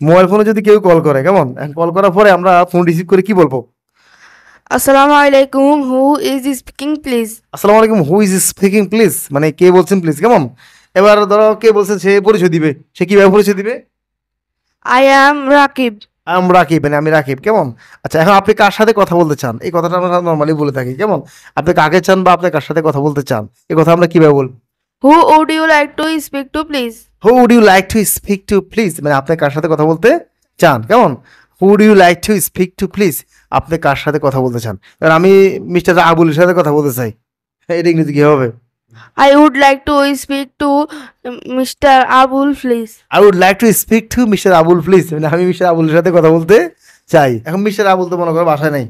Mobile ফোনে যদি কেউ কল করে, কেমন, কল করার পরে আমরা ফোন রিসিভ করে কি বলবো? আসসালামু আলাইকুম, হু ইজ স্পিকিং প্লিজ? আসসালামু আলাইকুম, হু ইজ স্পিকিং প্লিজ, মানে কে বলছেন প্লিজ, কেমন। এবার ধরো কে বলছেন, সে পরিচয় দিবে, সে কিভাবে পরিচয় দিবে? I am Rakib. আমি রাকিব, মানে আমি রাকিব, কেমন। আচ্ছা, এখন আপনি কার সাথে কথা বলতে চান, এই কথাটা আমরা নর্মালি বলে থাকি, কেমন। আপনি কাকে চান বা আপনি কার সাথে কথা বলতে চান, এই কথা আমরা কিভাবে বলবো? Who would you like to speak to please? Who would you like to speak to please, মানে আপনি কার সাথে কথা বলতে চান, কেমন। Who would you like to speak to please, আপনি কার সাথে কথা বলতে চান। এবার আমি মিস্টার আবুলের সাথে কথা বলতে চাই, এটা ইংরেজি কি হবে? I would like to speak to mister Abul please. I would like to speak to mister Abul please, মানে আমি মিস্টার আবুলের সাথে কথা বলতে চাই। এখন মিস্টার আবুল তো মনে করো বাসায় নাই,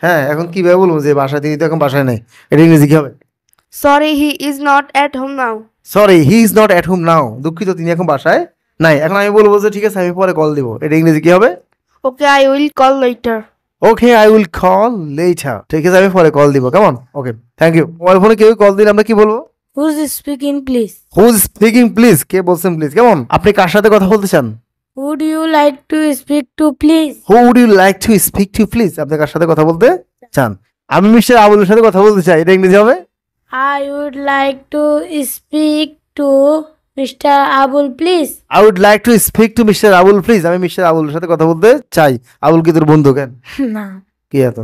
হ্যাঁ, এখন কিভাবে বলবো যে বাসায়, তিনি তো এখন বাসায় নাই, এটা ইংরেজি কি হবে? Sorry, he is not at home now. Sorry, he is not at home now, দুঃখিত তিনি এখন বাসায় নাই। এখন আমি বলবো যে ঠিক আছে, আমি পরে কল দিব, এটা ইংরেজি কি হবে? Okay, I will call later. Okay, I will call later, ঠিক আছে, আমি পরে কল দিব, কেমন। ওকে, থ্যাংক ইউ। মোবাইল ফোনে কেউ কল দিলে আমরা কি বলবো? Who's speaking please? Who's speaking please, কে বলছেন প্লিজ, কেমন। আপনি কার সাথে কথা বলতে চান? Would you like to speak to please? Who would you like to speak to please, আপনি কার সাথে কথা বলতে চান? আমি মিস্টার আবুলের সাথে কথা বলতে চাই, এটা ইংরেজি হবে? I would like to speak to mister Abul please? I would like to speak to mister Abul please, আমি মিস্টার আবুলের সাথে কথা বলতে চাই। আবুল কি তোর বন্ধু কেন? না। কি এত